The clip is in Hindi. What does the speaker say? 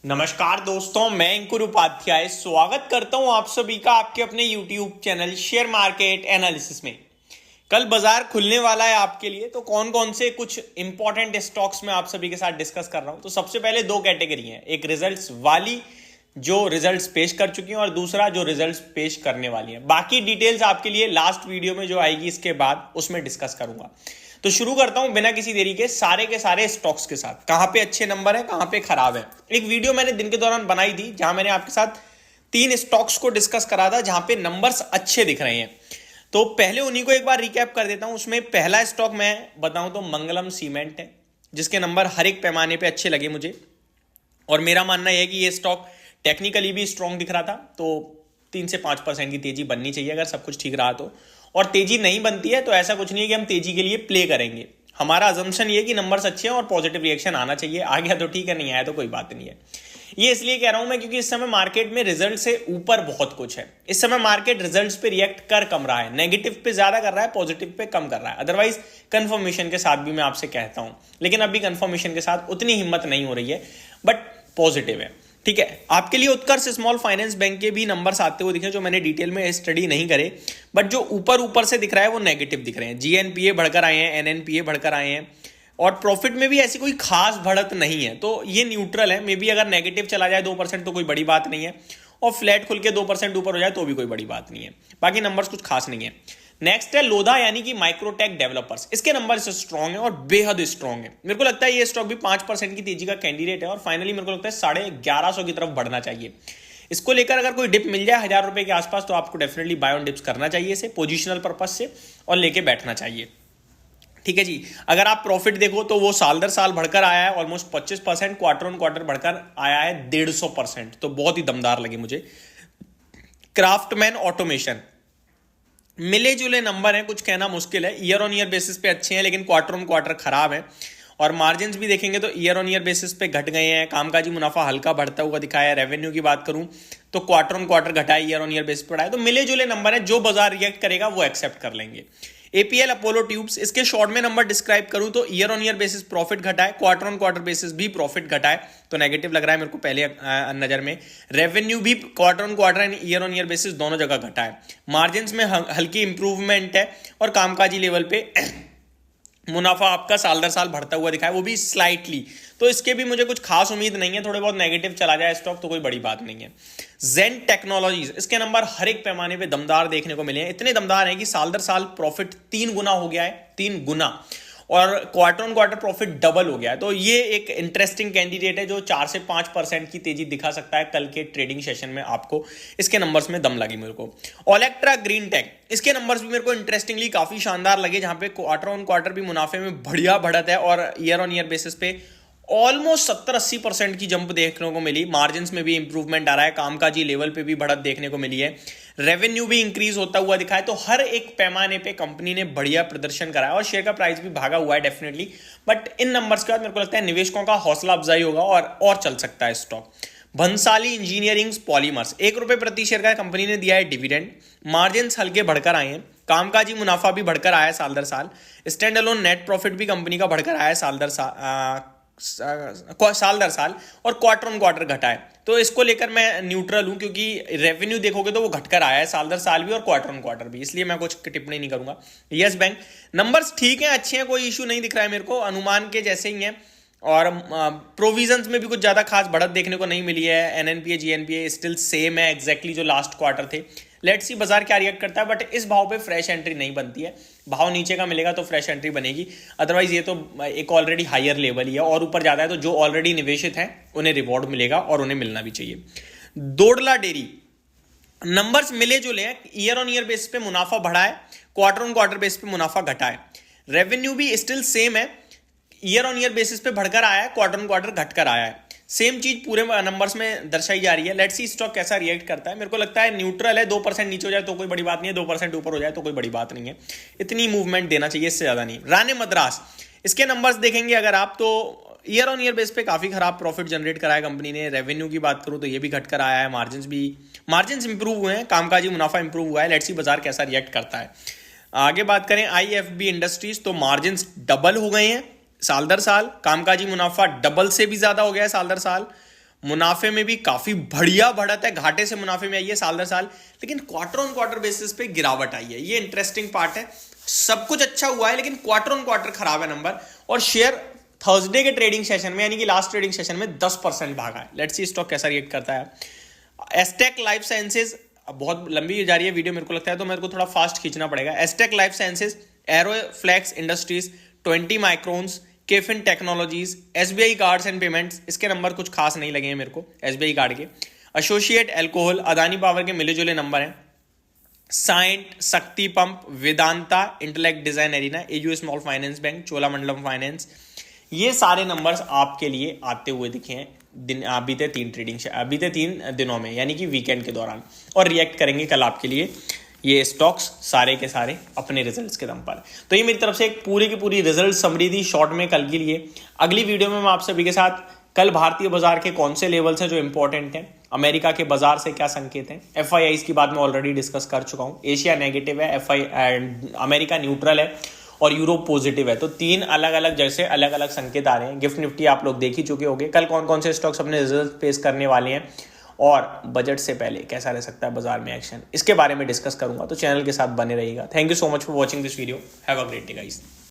नमस्कार दोस्तों, मैं अंकुर उपाध्याय स्वागत करता हूं आप सभी का आपके अपने YouTube channel share market analysis में। कल बाजार खुलने वाला है आपके लिए, तो कौन कौन से कुछ इंपॉर्टेंट स्टॉक्स में आप सभी के साथ डिस्कस कर रहा हूं। तो सबसे पहले दो कैटेगरी हैं, एक रिजल्ट्स वाली जो रिजल्ट्स पेश कर चुकी हैं और दूसरा जो रिजल्ट्स पेश करने वाली हैं। बाकी डिटेल्स आपके लिए लास्ट वीडियो में जो आएगी इसके बाद उसमें डिस्कस करूंगा। तो शुरू करता हूं बिना किसी देरी के सारे स्टॉक्स के साथ, कहां पे अच्छे नंबर है कहां पे खराब है। एक वीडियो मैंने दिन के दौरान बनाई थी जहां मैंने आपके साथ 3 स्टॉक्स को डिस्कस करा था जहां पे नंबर्स अच्छे दिख रहे हैं। तो पहले उन्हीं को एक बार रिकैप कर देता हूं। उसमें पहला स्टॉक मैं बताऊं तो मंगलम सीमेंट है, जिसके नंबर हर एक पैमाने पे अच्छे लगे मुझे। और मेरा मानना यह है कि ये स्टॉक टेक्निकली भी स्ट्रॉन्ग दिख रहा था, तो 3 से 5% की तेजी बननी चाहिए अगर सब कुछ ठीक रहा तो। और तेजी नहीं बनती है तो ऐसा कुछ नहीं है कि हम तेजी के लिए प्ले करेंगे। हमारा अजम्पशन ये कि नंबर्स अच्छे हैं और पॉजिटिव रिएक्शन आना चाहिए। आ गया तो ठीक है, नहीं आया तो कोई बात नहीं है। ये इसलिए कह रहा हूं मैं क्योंकि इस समय मार्केट में रिजल्ट से ऊपर बहुत कुछ है। इस समय मार्केट रिजल्ट्स पे रिएक्ट कर कम रहा है, नेगेटिव पे ज्यादा कर रहा है, पॉजिटिव पे कम कर रहा है। अदरवाइज कंफर्मेशन के साथ भी मैं आपसे कहता हूं, लेकिन अभी कंफर्मेशन के साथ उतनी हिम्मत नहीं हो रही है, बट पॉजिटिव है। ठीक है, आपके लिए उत्कर्ष स्मॉल फाइनेंस बैंक के भी नंबर्स आते हुए दिखे जो मैंने डिटेल में स्टडी नहीं करे, बट जो ऊपर ऊपर से दिख रहा है वो नेगेटिव दिख रहे हैं। जीएनपीए बढ़कर आए हैं, एनएनपीए बढ़कर आए हैं, और प्रॉफिट में भी ऐसी कोई खास बढ़त नहीं है, तो ये न्यूट्रल है। मे बी अगर नेगेटिव चला जाए 2% तो कोई बड़ी बात नहीं है, और फ्लैट खुल के 2% ऊपर हो जाए तो भी कोई बड़ी बात नहीं है। बाकी नंबर्स कुछ खास नहीं है। नेक्स्ट है लोधा यानी कि माइक्रोटेक डेवलपर्स। इसके नंबर स्ट्रॉन्ग है और बेहद स्ट्रॉन्ग है। मेरे को लगता है ये स्टॉक भी 5% की तेजी का कैंडिडेट है, और फाइनली मेरे को लगता है 1150 की तरफ बढ़ना चाहिए। इसको लेकर अगर कोई डिप मिल जाए 1000 रुपए के आसपास तो आपको डेफिनेटली बाय ऑन डिप्स करना चाहिए इसे पोजिशनल पर्पज से, और लेके बैठना चाहिए। ठीक है जी, अगर आप प्रॉफिट देखो तो वो साल दर साल बढ़कर आया है ऑलमोस्ट 25%, क्वार्टर ऑन क्वार्टर बढ़कर आया है 150%, तो बहुत ही दमदार लगे मुझे। क्राफ्टमैन ऑटोमेशन मिले जुले नंबर हैं, कुछ कहना मुश्किल है। ईयर ऑन ईयर बेसिस पे अच्छे हैं लेकिन क्वार्टर ऑन क्वार्टर खराब है, और मार्जिन्स भी देखेंगे तो ईयर ऑन ईयर बेसिस पे घट गए हैं। कामकाजी मुनाफा हल्का बढ़ता हुआ दिखाया है। रेवेन्यू की बात करूं तो क्वार्टर ऑन क्वार्टर घटा है, ईयर ऑन ईयर बेसिस पे बढ़ा है। तो मिले जुले नंबर है, जो बाजार रिएक्ट करेगा वो एक्सेप्ट कर लेंगे। एपीएल अपोलो ट्यूब्स, इसके शॉर्ट में नंबर डिस्क्राइब करूं तो year on year basis profit घटा है, क्वार्टर ऑन क्वार्टर बेसिस भी प्रॉफिट घटा है, तो नेगेटिव लग रहा है मेरे को पहले नजर में। रेवेन्यू भी quarter on quarter and year on year basis दोनों जगह घटा है। मार्जिन्स में हल्की इंप्रूवमेंट है, और कामकाजी लेवल पे मुनाफा आपका साल दर साल बढ़ता हुआ दिखा है, वो भी स्लाइटली। तो इसके भी मुझे कुछ खास उम्मीद नहीं है, थोड़े बहुत नेगेटिव चला जाए स्टॉक तो कोई बड़ी बात नहीं है। जेन टेक्नोलॉजीज, इसके नंबर हर एक पैमाने पे दमदार देखने को मिले हैं। इतने दमदार हैं कि साल दर साल प्रॉफिट 3 गुना हो गया है, 3 गुना, और quarter on quarter profit double हो गया है। तो ये एक इंटरेस्टिंग कैंडिडेट है जो 4 से 5% की तेजी दिखा सकता है कल के ट्रेडिंग सेशन में। आपको इसके नंबर्स में दम लगी मेरे को। ओलेक्ट्रा ग्रीन टेक, इसके नंबर्स भी मेरे को इंटरेस्टिंगली काफी शानदार लगे, जहां पे क्वार्टर ऑन क्वार्टर भी मुनाफे में बढ़िया बढ़त है, और ईयर ऑन ईयर बेसिस पे ऑलमोस्ट 70-80% की जंप देखने को मिली। मार्जिन्स में भी इंप्रूवमेंट आ रहा है, कामकाजी लेवल पे भी बढ़त देखने को मिली है, रेवेन्यू भी इंक्रीज होता हुआ दिखा है। तो हर एक पैमाने पे कंपनी ने बढ़िया प्रदर्शन करा है, और शेयर का प्राइस भी भागा हुआ है डेफिनेटली। बट इन नंबर्स के बाद मेरे को लगता है निवेशकों का हौसला अफजाई होगा और चल सकता है स्टॉक। भंसाली इंजीनियरिंग पॉलीमर्स, 1 रुपए प्रति शेयर का कंपनी ने दिया है डिविडेंड। मार्जिन्स हल्के बढ़कर आए हैं, कामकाजी मुनाफा भी बढ़कर आया है साल दर साल। स्टैंड अलोन नेट प्रॉफिट भी कंपनी का बढ़कर आया है साल दर साल, और क्वार्टर ऑन क्वार्टर घटा है। तो इसको लेकर मैं न्यूट्रल हूं, क्योंकि रेवेन्यू देखोगे तो वो घटकर आया है साल दर साल भी और क्वार्टर ऑन क्वार्टर भी, इसलिए मैं कुछ टिप्पणी नहीं करूंगा। यस बैंक, नंबर्स ठीक है, अच्छे हैं, कोई इशू नहीं दिख रहा है मेरे को, अनुमान के जैसे ही हैं, और प्रोविजंस में भी कुछ ज्यादा खास बढ़त देखने को नहीं मिली है। एनएनपीए जीएनपीए स्टिल सेम है एग्जैक्टली जो लास्ट क्वार्टर थे। लेट्स सी बाजार क्या रिएक्ट करता है, बट इस भाव पे फ्रेश एंट्री नहीं बनती है। भाव नीचे का मिलेगा तो फ्रेश एंट्री बनेगी, अदरवाइज ये तो एक ऑलरेडी हायर लेवल ही है, और ऊपर जाता है तो जो ऑलरेडी निवेशित हैं उन्हें रिवॉर्ड मिलेगा, और उन्हें मिलना भी चाहिए। दोडला डेयरी, नंबर्स मिले जुले हैं, ईयर ऑन ईयर बेसिस पे मुनाफा बढ़ा है, क्वार्टर ऑन क्वार्टर बेसिस पे मुनाफा घटा है। रेवेन्यू भी स्टिल सेम है, ईयर ऑन ईयर बेसिस पे बढ़कर आया है, क्वार्टर ऑन क्वार्टर घटकर आया है। सेम चीज पूरे नंबर्स में दर्शाई जा रही है। लेट्स सी स्टॉक कैसा रिएक्ट करता है। मेरे को लगता है न्यूट्रल है, 2% नीचे हो जाए तो कोई बड़ी बात नहीं है, 2% ऊपर हो जाए तो कोई बड़ी बात नहीं है। इतनी मूवमेंट देना चाहिए, इससे ज्यादा नहीं। राणे मद्रास, इसके नंबर्स देखेंगे अगर आप तो ईयर ऑन ईयर बेस पे काफी खराब प्रॉफिट जनरेट कराया कंपनी ने। रेवेन्यू की बात करूं तो ये भी घटकर आया है, मार्जिन्स इंप्रूव हुए हैं, कामकाजी मुनाफा इंप्रूव हुआ है। लेट्स सी बाजार कैसा रिएक्ट करता है। आगे बात करें आईएफबी इंडस्ट्रीज, तो मार्जिन्स डबल हो गए हैं साल दर साल, कामकाजी मुनाफा डबल से भी ज्यादा हो गया है साल दर साल। मुनाफे में भी काफी बढ़िया बढ़त है, घाटे से मुनाफे में आई है साल दर साल, लेकिन क्वार्टर ऑन क्वार्टर बेसिस पे गिरावट आई है। ये इंटरेस्टिंग पार्ट है। सब कुछ अच्छा हुआ है लेकिन क्वार्टर ऑन क्वार्टर खराब है नंबर। और शेयर थर्सडे के ट्रेडिंग सेशन में यानी कि लास्ट ट्रेडिंग सेशन में 10% भागा है। लेट्स सी स्टॉक कैसा रिएक्ट करता है। एस्टेक लाइफ साइंसेज, बहुत लंबी जा रही है वीडियो मेरे को लगता है, तो मेरे को थोड़ा फास्ट खींचना पड़ेगा। Astec life sciences, Aeroflex industries, 20 microns, KFin technologies, SBI cards and payments, इसके नंबर कुछ खास नहीं लगे हैं मेरे को एसबीआई कार्ड के। एसोसिएट एल्कोहल, अदानी पावर के मिले जुले नंबर हैं। Cyient, Shakti pump, Vedanta, Intellect Design Arena, AU small finance bank, Cholamandalam finance, ये सारे नंबर्स आपके लिए आते हुए दिखे हैं बीते 3 दिनों में, यानी कि वीकेंड के दौरान, और रिएक्ट करेंगे कल आपके लिए ये स्टॉक्स सारे के सारे अपने रिजल्ट्स के दम पर। तो ये मेरी तरफ से एक पूरी की पूरी रिजल्ट समरी थी शॉर्ट में कल के लिए। अगली वीडियो में मैं आप सभी के साथ कल भारतीय बाजार के कौन से लेवल्स हैं जो इंपॉर्टेंट हैं, अमेरिका के बाजार से क्या संकेत हैं, एफआईआईस की बात मैं ऑलरेडी डिस्कस कर चुका हूं। एशिया नेगेटिव है, अमेरिका न्यूट्रल है और यूरोप पॉजिटिव है। तो 3 अलग अलग जैसे अलग अलग संकेत आ रहे हैं। गिफ्ट निफ्टी आप लोग देख ही चुके होंगे। कल कौन कौन से स्टॉक्स अपने रिजल्ट पेश करने वाले हैं और बजट से पहले कैसा रह सकता है बाजार में एक्शन, इसके बारे में डिस्कस करूंगा। तो चैनल के साथ बने रहिएगा। Thank you so much for watching this video. Have a great day guys.